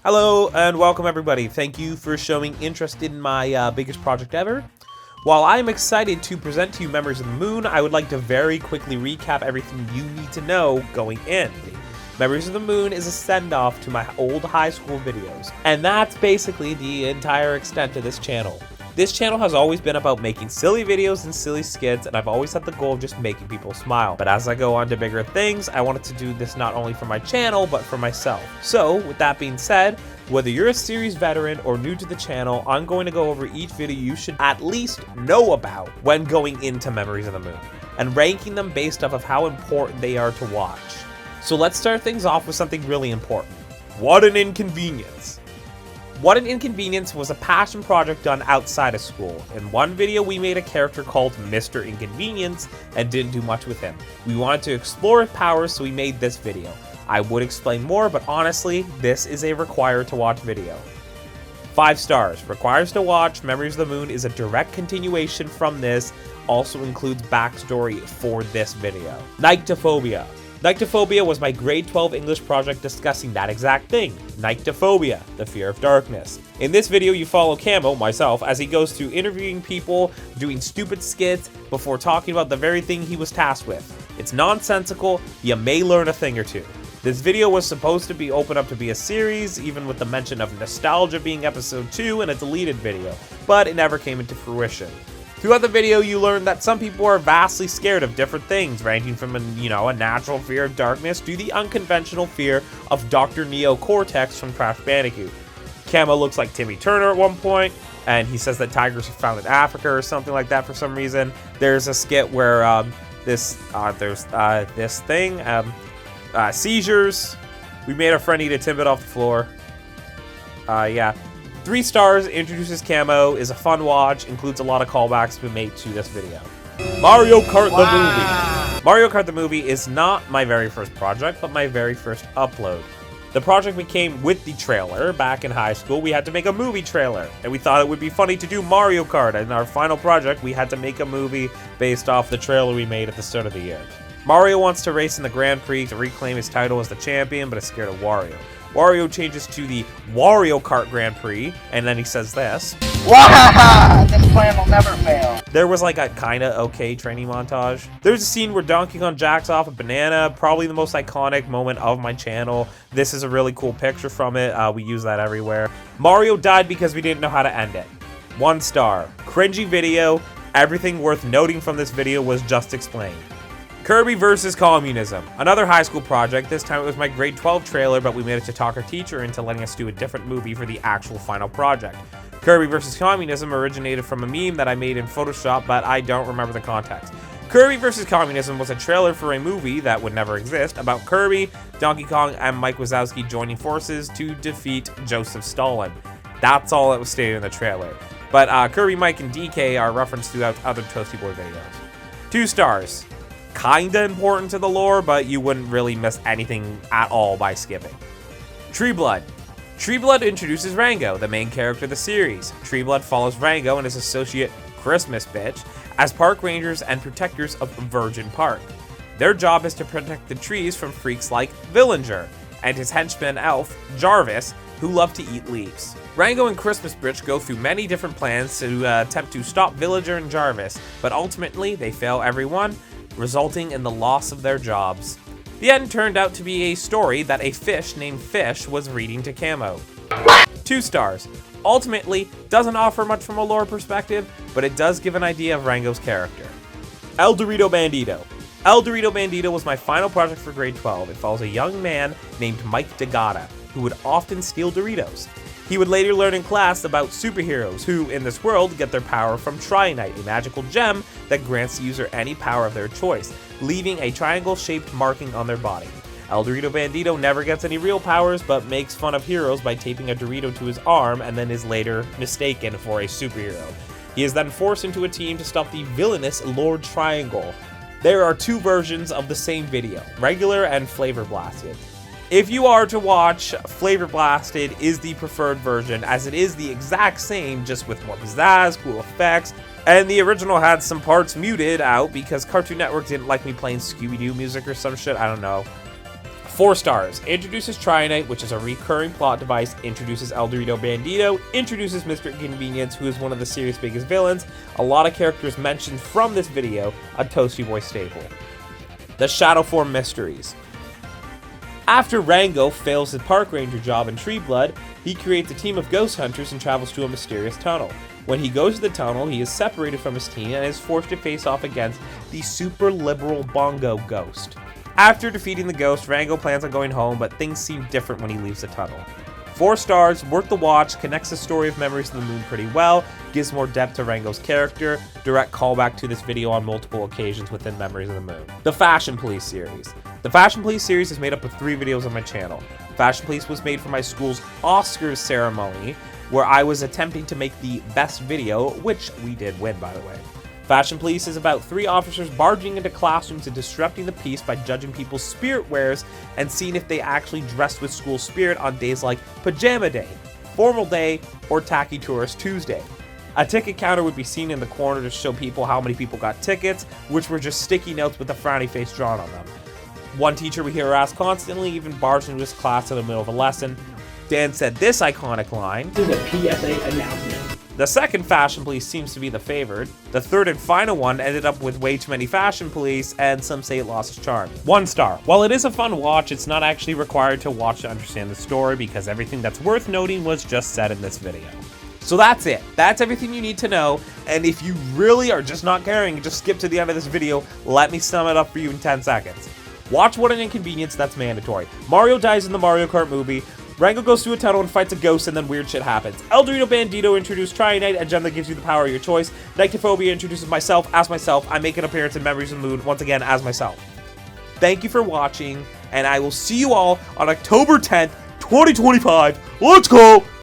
Hello and welcome everybody. Thank you for showing interest in my biggest project ever. While I am excited to present to you Memories of the Moon, I would like to very quickly recap everything you need to know going in. Memories of the Moon is a send-off to my old high school videos, and that's basically the entire extent of this channel. This channel has always been about making silly videos and silly skits, and I've always had the goal of just making people smile. But as I go on to bigger things, I wanted to do this not only for my channel, but for myself. So, with that being said, whether you're a series veteran or new to the channel, I'm going to go over each video you should at least know about when going into Memories of the Moon, and ranking them based off of how important they are to watch. So let's start things off with something really important. What an Inconvenience! What an Inconvenience was a passion project done outside of school. In one video, we made a character called Mr. Inconvenience and didn't do much with him. We wanted to explore his powers, so we made this video. I would explain more, but honestly, this is a required to watch video. 5 stars. Requires to watch. Memories of the Moon is a direct continuation from this, also includes backstory for this video. Nyctophobia. Nyctophobia was my grade 12 English project discussing that exact thing. Nyctophobia, the fear of darkness. In this video, you follow Camo, myself, as he goes through interviewing people, doing stupid skits, before talking about the very thing he was tasked with. It's nonsensical, you may learn a thing or two. This video was supposed to be open up to be a series, even with the mention of nostalgia being episode 2 and a deleted video, but it never came into fruition. Throughout the video, you learn that some people are vastly scared of different things, ranging from a natural fear of darkness to the unconventional fear of Dr. Neo Cortex from Crash Bandicoot. Camo looks like Timmy Turner at one point, and he says that tigers are found in Africa or something like that for some reason. There's a skit where there's this thing, seizures. We made our friend eat a Timbit off the floor. Yeah. 3 stars, introduces Camo, is a fun watch, includes a lot of callbacks we made to this video. Mario Kart the Movie. Mario Kart the Movie is not my very first project, but my very first upload. The project became with the trailer. Back in high school, we had to make a movie trailer, and we thought it would be funny to do Mario Kart. In our final project, we had to make a movie based off the trailer we made at the start of the year. Mario wants to race in the Grand Prix to reclaim his title as the champion, but is scared of Wario. Wario changes to the Wario Kart Grand Prix, and then he says this. Wahaha! This plan will never fail. There was like a kinda okay training montage. There's a scene where Donkey Kong jacks off a banana, probably the most iconic moment of my channel. This is a really cool picture from it. We use that everywhere. Mario died because we didn't know how to end it. 1 star. Cringy video. Everything worth noting from this video was just explained. Kirby vs. Communism. Another high school project. This time it was my grade 12 trailer, but we managed to talk our teacher into letting us do a different movie for the actual final project. Kirby vs. Communism originated from a meme that I made in Photoshop, but I don't remember the context. Kirby vs. Communism was a trailer for a movie that would never exist about Kirby, Donkey Kong, and Mike Wazowski joining forces to defeat Joseph Stalin. That's all that was stated in the trailer. But Kirby, Mike, and DK are referenced throughout other ToastyBoy videos. 2 stars. Kinda important to the lore, but you wouldn't really miss anything at all by skipping. Tree Blood. Tree Blood introduces Rango, the main character of the series. Tree Blood follows Rango and his associate, Christmas Bitch, as park rangers and protectors of Virgin Park. Their job is to protect the trees from freaks like Villinger, and his henchman elf, Jarvis, who love to eat leaves. Rango and Christmas Bitch go through many different plans to attempt to stop Villager and Jarvis, but ultimately they fail everyone, resulting in the loss of their jobs. The end turned out to be a story that a fish named Fish was reading to Camo. 2 stars. Ultimately, doesn't offer much from a lore perspective, but it does give an idea of Rango's character. El Dorito Bandito. El Dorito Bandito was my final project for grade 12. It follows a young man named Mike DeGata, who would often steal Doritos. He would later learn in class about superheroes who, in this world, get their power from Trinite, a magical gem that grants the user any power of their choice, leaving a triangle-shaped marking on their body. El Dorito Bandito never gets any real powers, but makes fun of heroes by taping a Dorito to his arm and then is later mistaken for a superhero. He is then forced into a team to stop the villainous Lord Triangle. There are 2 versions of the same video, regular and flavor blasted. If you are to watch, Flavor Blasted is the preferred version, as it is the exact same, just with more pizzazz, cool effects, and the original had some parts muted out because Cartoon Network didn't like me playing Scooby-Doo music or some shit, I don't know. 4 stars. Introduces Trianite, which is a recurring plot device. Introduces El Dorito Bandito. Introduces Mr. Inconvenience, who is one of the series' biggest villains. A lot of characters mentioned from this video, a ToastyBoy staple. The Shadow Form Mysteries. After Rango fails his park ranger job in Tree Blood, he creates a team of ghost hunters and travels to a mysterious tunnel. When he goes to the tunnel, he is separated from his team and is forced to face off against the super liberal Bongo Ghost. After defeating the ghost, Rango plans on going home, but things seem different when he leaves the tunnel. 4 stars, worth the watch, connects the story of Memories of the Moon pretty well, gives more depth to Rango's character, direct callback to this video on multiple occasions within Memories of the Moon. The Fashion Police series. The Fashion Police series is made up of 3 videos on my channel. Fashion Police was made for my school's Oscars ceremony, where I was attempting to make the best video, which we did win, by the way. Fashion Police is about 3 officers barging into classrooms and disrupting the peace by judging people's spirit wears and seeing if they actually dressed with school spirit on days like Pajama Day, Formal Day, or Tacky Tourist Tuesday. A ticket counter would be seen in the corner to show people how many people got tickets, which were just sticky notes with a frowny face drawn on them. One teacher we hear ask constantly even barged into his class in the middle of a lesson. Dan said this iconic line. This is a PSA announcement. The second Fashion Police seems to be the favored. The third and final one ended up with way too many Fashion Police, and some say it lost its charm. 1 star. While it is a fun watch, it's not actually required to watch to understand the story because everything that's worth noting was just said in this video. So that's it. That's everything you need to know, and if you really are just not caring, just skip to the end of this video. Let me sum it up for you in 10 seconds. Watch What an Inconvenience, that's mandatory. Mario dies in the Mario Kart movie. Rango goes through a tunnel and fights a ghost, and then weird shit happens. El Dorito Bandito introduced Trianite, a gem that gives you the power of your choice. Nyctophobia introduces myself as myself. I make an appearance in Memories of the Moon, once again as myself. Thank you for watching, and I will see you all on October 10th, 2025. Let's go!